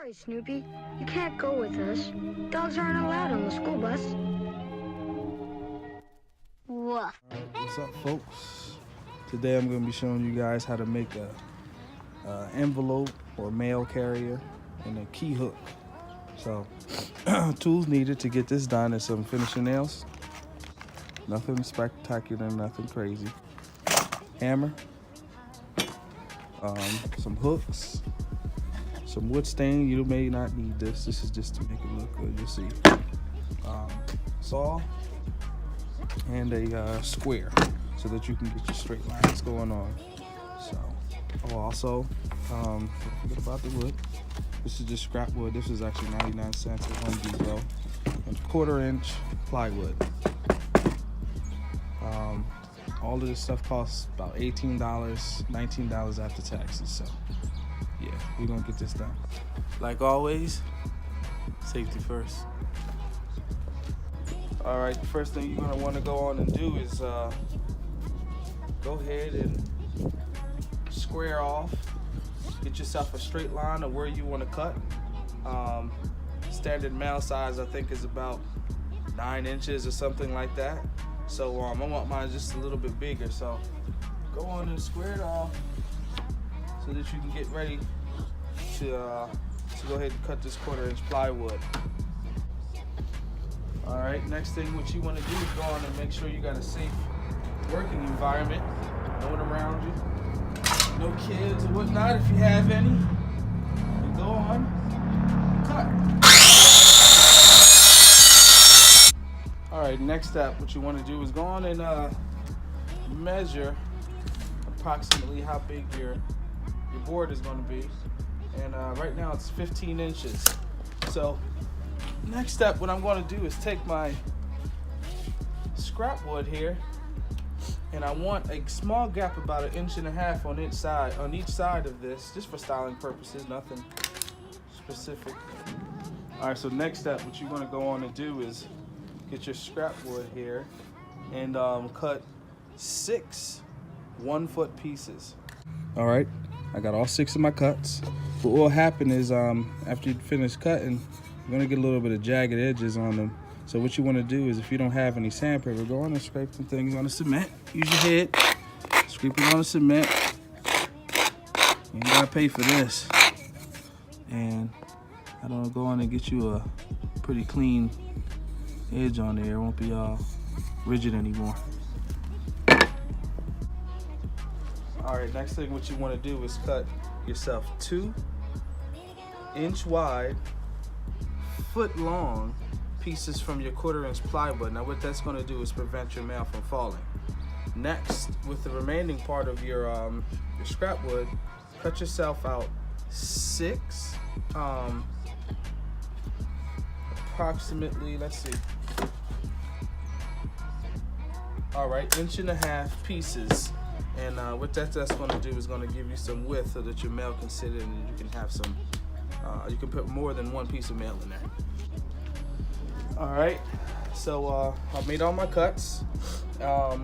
Sorry, Snoopy. You can't go with us. Dogs aren't allowed on the school bus. Woof. What's up, folks? Today I'm going to be showing you guys how to make a envelope or mail carrier and a key hook. So tools needed to get this done is some finishing nails. Nothing spectacular, nothing crazy. Hammer, some hooks, some wood stain. You may not need this. This is just to make it look good. You'll see. Saw and a square so that you can get your straight lines going on. So, also, don't forget about the wood. This is just scrap wood. This is actually 99 cents at Home Depot. And 1/4-inch plywood. All of this stuff costs about $18, $19 after taxes. So, yeah, we're gonna get this done. Like always, safety first. All right, the first thing you're gonna wanna go on and do is go ahead and square off. Get yourself a straight line of where you wanna cut. Standard mail size, I think, is about 9 inches or something like that. So I want mine just a little bit bigger. So go on and square it off so that you can get ready to go ahead and cut this 1/4-inch plywood. All right, next thing what you want to do is go on and make sure you got a safe working environment. No one around you, no kids or whatnot if you have any. And go on, cut. All right, next step, what you want to do is go on and measure approximately how big your board is going to be. And right now it's 15 inches. So next step, what I'm going to do is take my scrap wood here, and I want a small gap about 1.5 inches on each side of this, just for styling purposes, nothing specific. All right, so next step, what you're going to go on and do is get your scrap wood here and cut 6 1-foot pieces. All right, I got all 6 of my cuts. What will happen is after you finish cutting, you're gonna get a little bit of jagged edges on them. So what you wanna do is, if you don't have any sandpaper, go on and scrape some things on the cement. Use your head, scrape it on the cement. You ain't gotta pay for this. And I don't know, go on and get you a pretty clean edge on there. It won't be all rigid anymore. All right, next thing what you wanna do is cut yourself 2-inch wide, foot-long pieces from your 1/4-inch plywood. Now what that's going to do is prevent your mail from falling. Next, with the remaining part of your scrap wood, cut yourself out 6 approximately, let's see, all right, 1.5 inch pieces. And what that's going to do is going to give you some width so that your mail can sit in and you can have some, you can put more than 1 piece of mail in there. All right, so I made all my cuts. I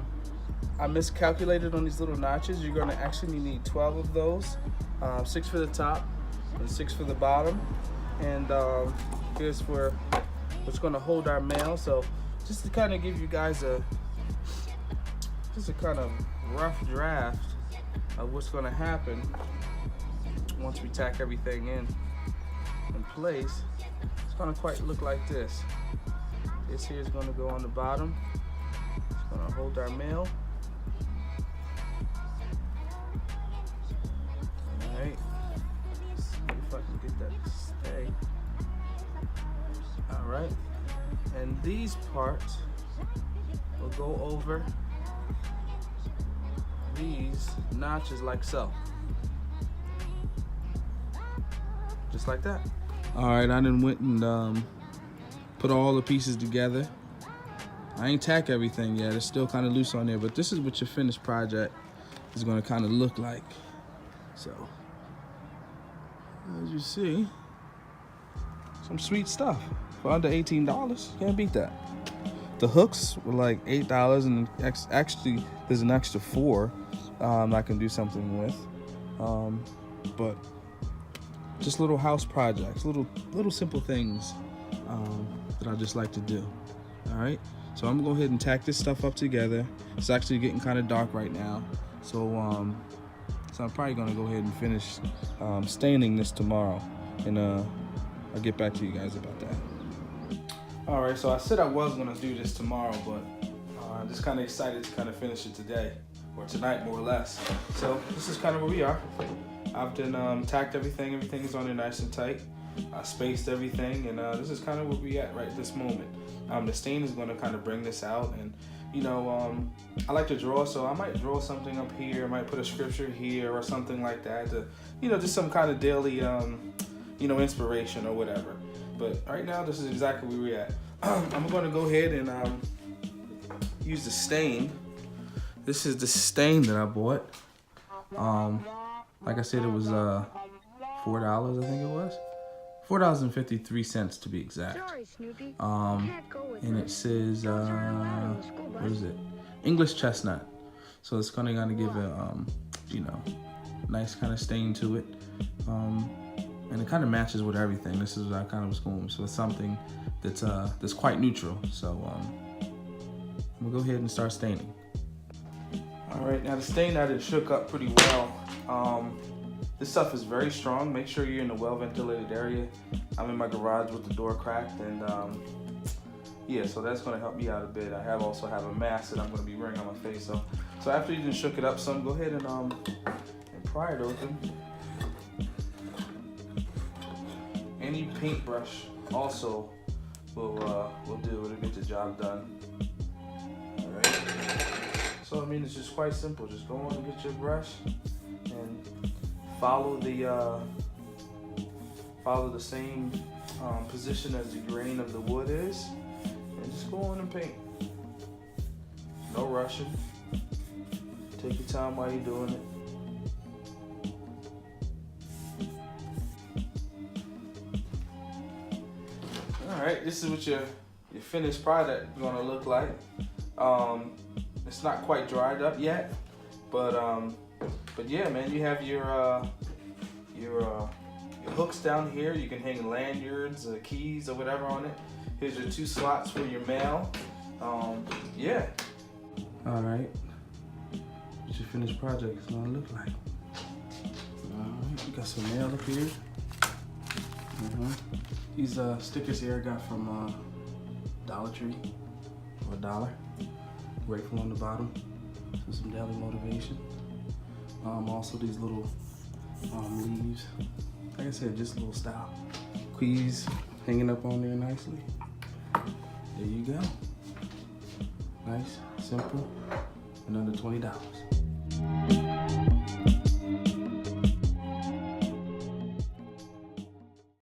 miscalculated on these little notches. You're going to actually need 12 of those, 6 for the top and 6 for the bottom. And here's for what's going to hold our mail. So just to kind of give you guys a kind of rough draft of what's going to happen once we tack everything in place, it's going to quite look like this. This here is going to go on the bottom. It's going to hold our mail. All right, let's see if I can get that to stay. All right, and these parts will go over these notches like so. Just like that. All right, I done went and put all the pieces together. I ain't tack everything yet. It's still kind of loose on there, but this is what your finished project is going to kind of look like. So, as you see, some sweet stuff for under $18. Can't beat that. The hooks were like $8, and actually there's an extra 4 I can do something with. But just little house projects, little simple things that I just like to do. All right, so I'm gonna go ahead and tack this stuff up together. It's actually getting kind of dark right now, so I'm probably gonna go ahead and finish staining this tomorrow, and I'll get back to you guys about that. All right, so I said I was gonna do this tomorrow, but I'm just kind of excited to kind of finish it today, or tonight more or less. So this is kind of where we are. I've done tacked everything. Everything is on there nice and tight. I spaced everything, and this is kind of where we at right this moment. The stain is going to kind of bring this out, and I like to draw, so I might draw something up here. I might put a scripture here or something like that to, just some kind of daily, inspiration or whatever. But right now, this is exactly where we're at. I'm going to go ahead and use the stain. This is the stain that I bought. Like I said, it was $4, I think it was. $4.53 to be exact. Sorry, Snoopy. And it says, what is it? English chestnut. So it's kind of give a, nice kind of stain to it. And it kind of matches with everything. This is what I kind of was going with. So it's something that's quite neutral. So I'm gonna go ahead and start staining. All right, now the stain that it shook up pretty well. This stuff is very strong. Make sure you're in a well-ventilated area. I'm in my garage with the door cracked, and yeah, so that's gonna help me out a bit. I also have a mask that I'm gonna be wearing on my face. So after you just shook it up some, go ahead and pry it open. Any paintbrush also will do. It'll get the job done. All right. So I mean, it's just quite simple. Just go on and get your brush and follow the same position as the grain of the wood is, and just go on and paint. No rushing. Take your time while you're doing it. All right, this is what your finished product is gonna look like. It's not quite dried up yet, but yeah, man, you have your hooks down here. You can hang lanyards, keys, or whatever on it. Here's your 2 slots for your mail. Yeah. All right, what your finished project is gonna look like. All right, you got some mail up here. These stickers here I got from Dollar Tree, or $1. Grateful on the bottom, so some daily motivation. Also these little leaves. Like I said, just a little style. Keys hanging up on there nicely. There you go. Nice, simple, and under $20.